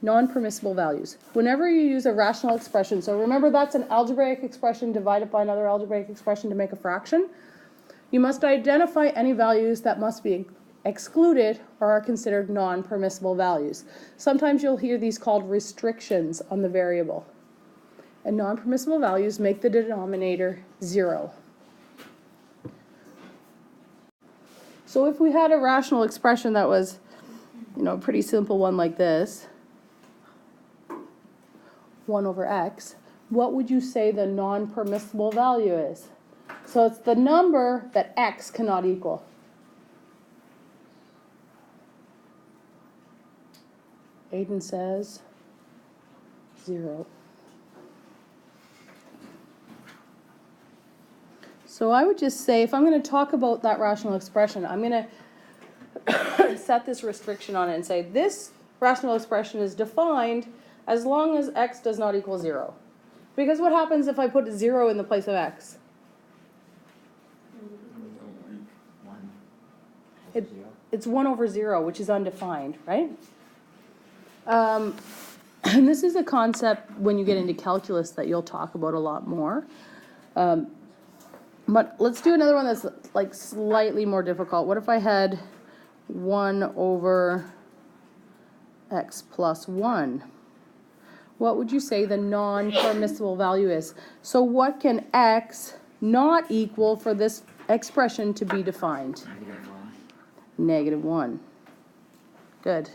Non-permissible values. Whenever you use a rational expression, so remember that's an algebraic expression divided by another algebraic expression to make a fraction, you must identify any values that must be excluded or are considered non-permissible values. Sometimes you'll hear these called restrictions on the variable. And non-permissible values make the denominator 0. So if we had a rational expression that was, a pretty simple one like this, 1 over x, what would you say the non-permissible value is? So it's the number that x cannot equal. Aiden says 0. So I would just say, if I'm going to talk about that rational expression, I'm going to set this restriction on it and say this rational expression is defined as long as x does not equal 0. Because what happens if I put 0 in the place of x? It's 1 over 0, which is undefined, right? And this is a concept when you get into calculus that you'll talk about a lot more. But let's do another one that's like slightly more difficult. What if I had 1 over x plus 1? What would you say the non-permissible value is? So what can x not equal for this expression to be defined? -1. Good.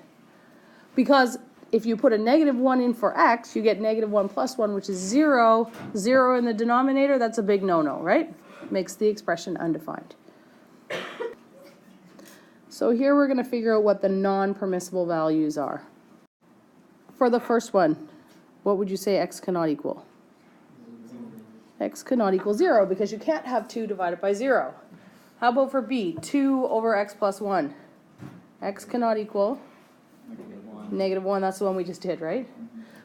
Because if you put a -1 in for x, you get -1 plus 1, which is 0. 0 in the denominator, that's a big no-no, right? Makes the expression undefined. So here we're going to figure out what the non-permissible values are. For the first one, what would you say x cannot equal? X cannot equal 0 because you can't have 2 divided by 0. How about for B? 2 over x plus 1. X cannot equal -1. That's the one we just did, right?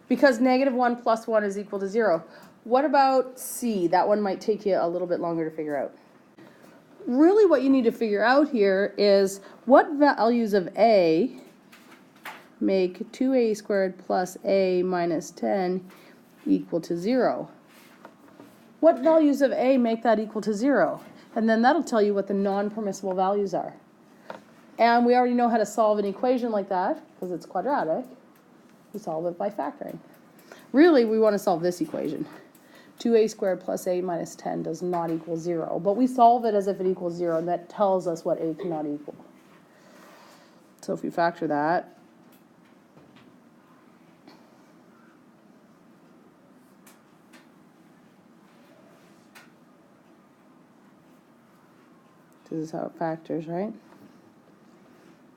Because -1 plus 1 is equal to 0. What about C? That one might take you a little bit longer to figure out. Really what you need to figure out here is what values of A make 2a squared plus a minus 10 equal to 0. What values of A make that equal to 0? And then that'll tell you what the non-permissible values are. And we already know how to solve an equation like that because it's quadratic. We solve it by factoring. Really, we want to solve this equation. 2a squared plus a minus 10 does not equal 0. But we solve it as if it equals 0, and that tells us what a cannot equal. So if we factor that, this is how it factors, right?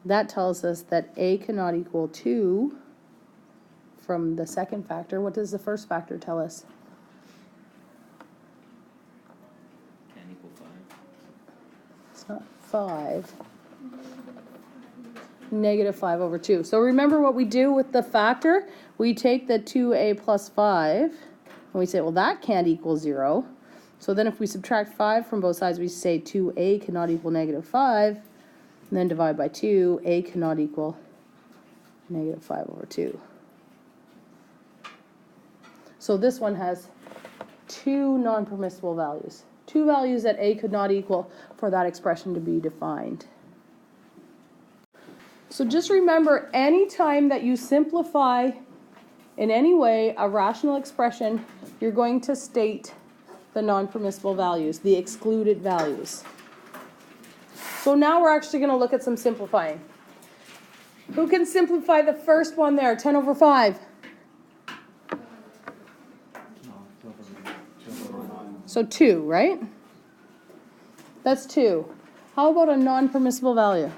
That tells us that a cannot equal 2 from the second factor. What does the first factor tell us? Can equal 5. It's not 5. -5 over 2. So remember what we do with the factor? We take the 2a plus 5, and we say, well, that can't equal 0. So then if we subtract 5 from both sides, we say 2a cannot equal -5, and then divide by 2, a cannot equal -5 over 2. So this one has 2 non-permissible values. 2 values that a could not equal for that expression to be defined. So just remember, any time that you simplify in any way a rational expression, you're going to state the non-permissible values, the excluded values. So now we're actually going to look at some simplifying. Who can simplify the first one there, 10 over 5? So 2, right? That's 2. How about a non-permissible value?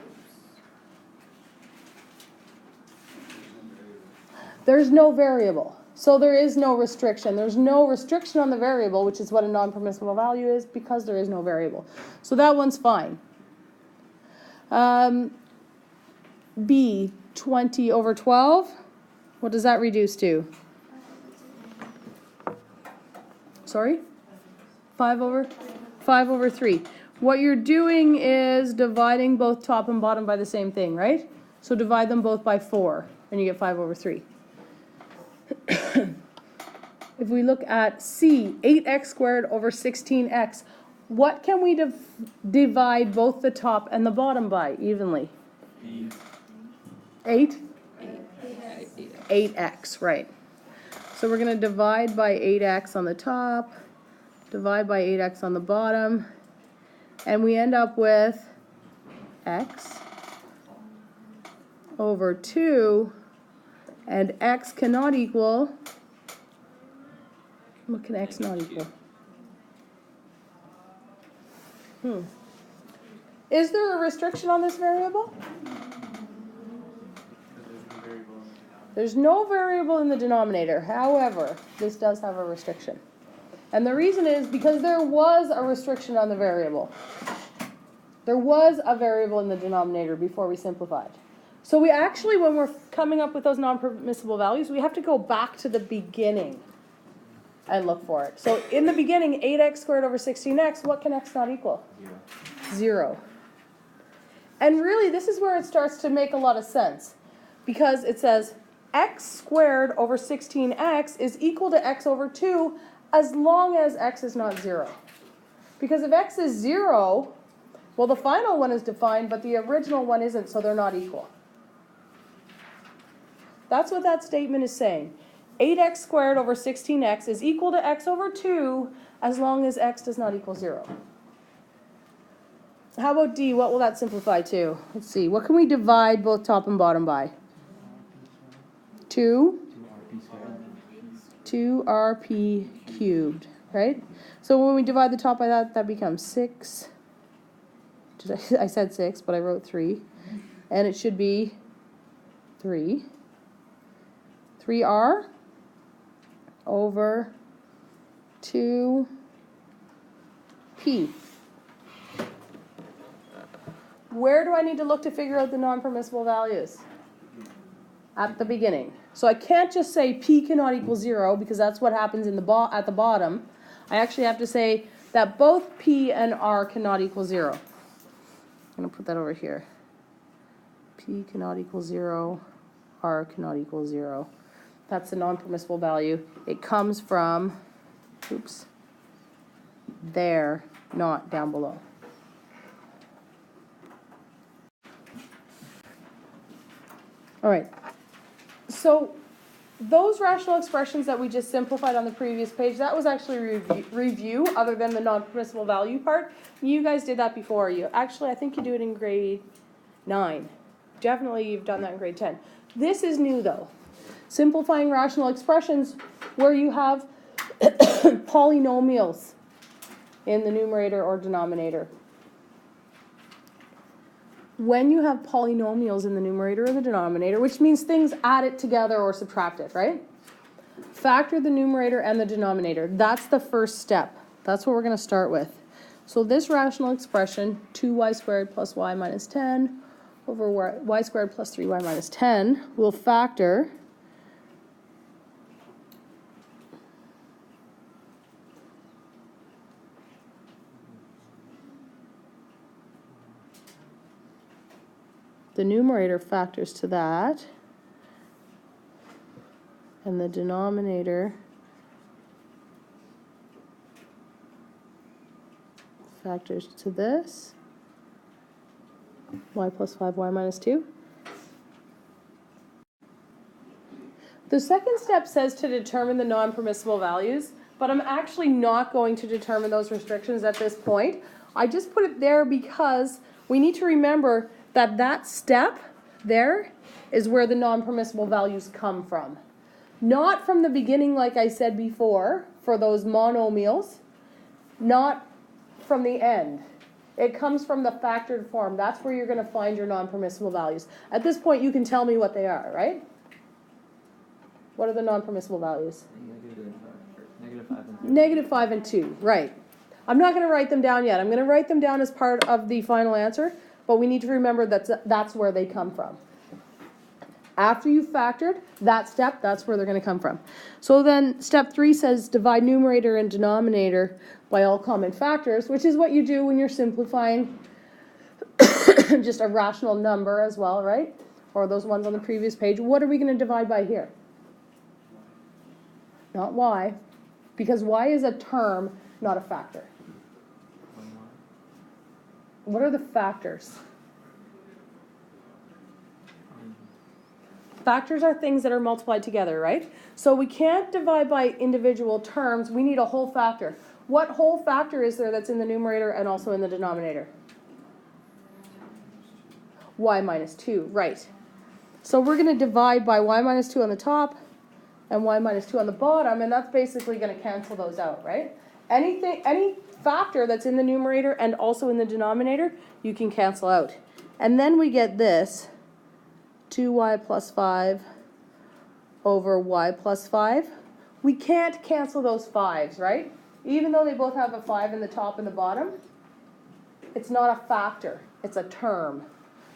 There's no variable. So there is no restriction. There's no restriction on the variable, which is what a non-permissible value is, because there is no variable. So that one's fine. B, 20 over 12. What does that reduce to? Sorry? 5 over 3. What you're doing is dividing both top and bottom by the same thing, right? So divide them both by 4, and you get 5 over 3. If we look at C, 8x squared over 16x, what can we divide both the top and the bottom by evenly? 8? 8x, right. So we're going to divide by 8x on the top, divide by 8x on the bottom, and we end up with x over 2, and x cannot equal, what can x not equal? Is there a restriction on this variable? There's no variable in the denominator. However, this does have a restriction. And the reason is because there was a restriction on the variable. There was a variable in the denominator before we simplified. So we actually, when we're coming up with those non-permissible values, we have to go back to the beginning and look for it. So in the beginning, 8x squared over 16x, what can x not equal? 0. And really, this is where it starts to make a lot of sense. Because it says x squared over 16x is equal to x over 2 as long as x is not 0. Because if x is 0, well, the final one is defined, but the original one isn't, so they're not equal. That's what that statement is saying. 8x squared over 16x is equal to x over 2 as long as x does not equal 0. How about D? What will that simplify to? Let's see. What can we divide both top and bottom by? 2? 2rp cubed, right? So when we divide the top by that, that becomes 6. I said 6, but I wrote 3. And it should be 3. 3r over 2p. Where do I need to look to figure out the non-permissible values? At the beginning. So I can't just say p cannot equal 0 because that's what happens in the at the bottom. I actually have to say that both p and r cannot equal 0. I'm going to put that over here. P cannot equal 0, r cannot equal 0. That's the non-permissible value. It comes from, oops, there, not down below. All right. So those rational expressions that we just simplified on the previous page, that was actually review other than the non-permissible value part. You guys did that before. Actually, I think you do it in grade 9. Definitely you've done that in grade 10. This is new though. Simplifying rational expressions where you have polynomials in the numerator or denominator. When you have polynomials in the numerator or the denominator, which means things added together or subtracted, right? Factor the numerator and the denominator. That's the first step. That's what we're going to start with. So this rational expression, 2y squared plus y minus 10 over y squared plus 3y minus 10, will factor the numerator factors to that, and the denominator factors to this, y plus 5y minus 2. The second step says to determine the non-permissible values, but I'm actually not going to determine those restrictions at this point. I just put it there because we need to remember that that step there is where the non-permissible values come from. Not from the beginning, like I said before, for those monomials, not from the end. It comes from the factored form. That's where you're going to find your non-permissible values. At this point, you can tell me what they are, right? What are the non-permissible values? Negative 5 and 2, right. I'm not going to write them down yet. I'm going to write them down as part of the final answer, but we need to remember that that's where they come from. After you've factored that step, that's where they're going to come from. So then step 3 says divide numerator and denominator by all common factors, which is what you do when you're simplifying just a rational number as well, right? Or those ones on the previous page. What are we going to divide by here? not y, because y is a term, not a factor. What are the factors? Factors are things that are multiplied together, right? So we can't divide by individual terms. We need a whole factor. What whole factor is there that's in the numerator and also in the denominator? Y minus 2, right. So we're going to divide by y minus 2 on the top and y minus 2 on the bottom, and that's basically going to cancel those out, right? Any factor that's in the numerator and also in the denominator, you can cancel out. And then we get this, 2y plus 5 over y plus 5. We can't cancel those 5s, right? Even though they both have a 5 in the top and the bottom, it's not a factor, it's a term.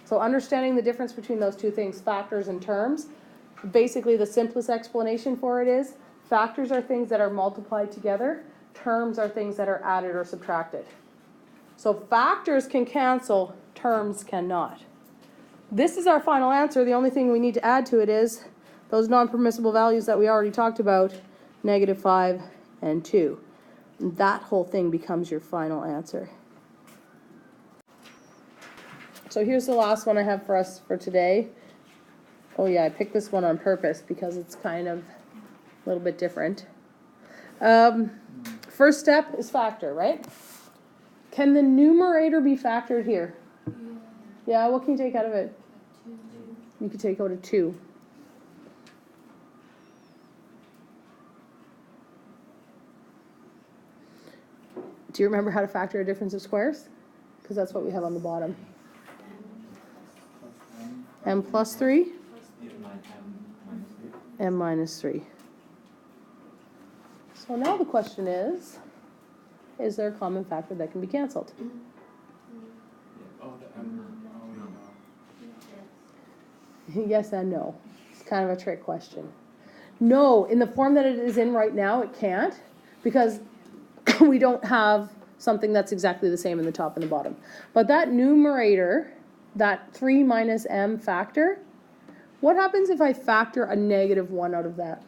So understanding the difference between those two things, factors and terms, basically the simplest explanation for it is factors are things that are multiplied together, terms are things that are added or subtracted. So factors can cancel, terms cannot. This is our final answer. The only thing we need to add to it is those non-permissible values that we already talked about, -5 and 2. And that whole thing becomes your final answer. So here's the last one I have for us for today. Oh yeah, I picked this one on purpose because it's kind of a little bit different. First step is factor, right? Can the numerator be factored here? Yeah, what can you take out of it? You could take out a 2. Do you remember how to factor a difference of squares? Because that's what we have on the bottom. M plus 3, M minus 3. So now the question is there a common factor that can be canceled? Yes and no. It's kind of a trick question. No, in the form that it is in right now, it can't, because we don't have something that's exactly the same in the top and the bottom. But that numerator, that 3 minus m factor, what happens if I factor a -1 out of that?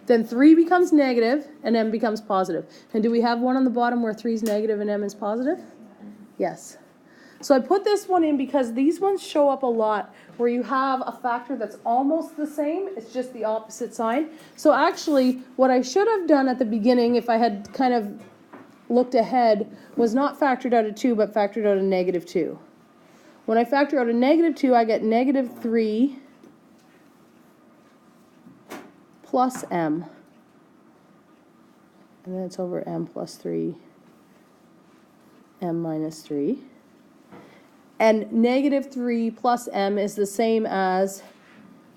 Then 3 becomes negative and m becomes positive. And do we have one on the bottom where 3 is negative and m is positive? Yes. So I put this one in because these ones show up a lot where you have a factor that's almost the same, it's just the opposite sign. So actually, what I should have done at the beginning, if I had kind of looked ahead, was not factored out a 2, but factored out a -2. When I factor out a -2, I get -3 plus m. And then it's over m plus 3, m minus 3. And -3 plus m is the same as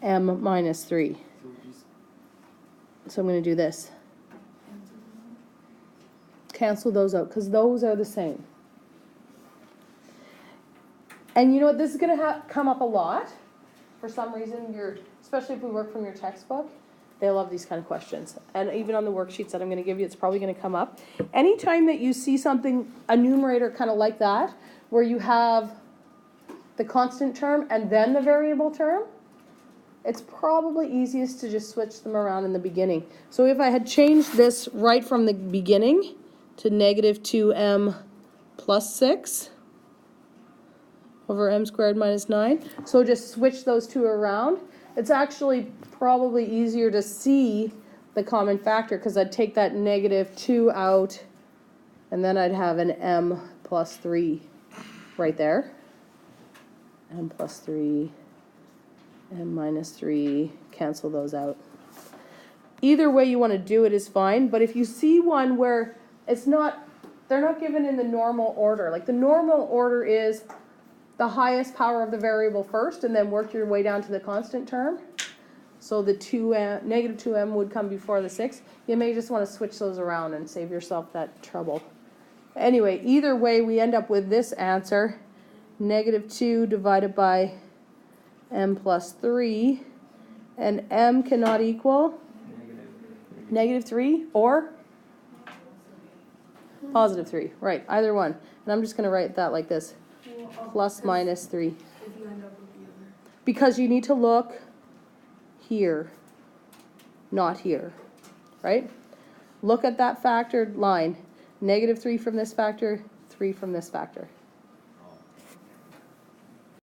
m minus 3. So I'm going to do this. Cancel those out, because those are the same. And you know what? This is going to come up a lot. For some reason, especially if we work from your textbook, they love these kind of questions. And even on the worksheets that I'm going to give you, it's probably going to come up. Anytime that you see something, a numerator kind of like that, where you have the constant term and then the variable term, it's probably easiest to just switch them around in the beginning. So if I had changed this right from the beginning to -2m plus 6 over m squared minus 9, so just switch those two around, it's actually probably easier to see the common factor, because I'd take that -2 out and then I'd have an m plus 3 right there. M plus 3, M minus 3, cancel those out. Either way you want to do it is fine, but if you see one where they're not given in the normal order. Like the normal order is the highest power of the variable first and then work your way down to the constant term. So the -2m would come before the 6. You may just want to switch those around and save yourself that trouble. Anyway, either way we end up with this answer. -2 divided by m plus 3, and m cannot equal -3 or positive 3, right, either one. And I'm just going to write that like this, plus minus 3. Because you need to look here, not here, right? Look at that factored line, -3 from this factor, 3 from this factor.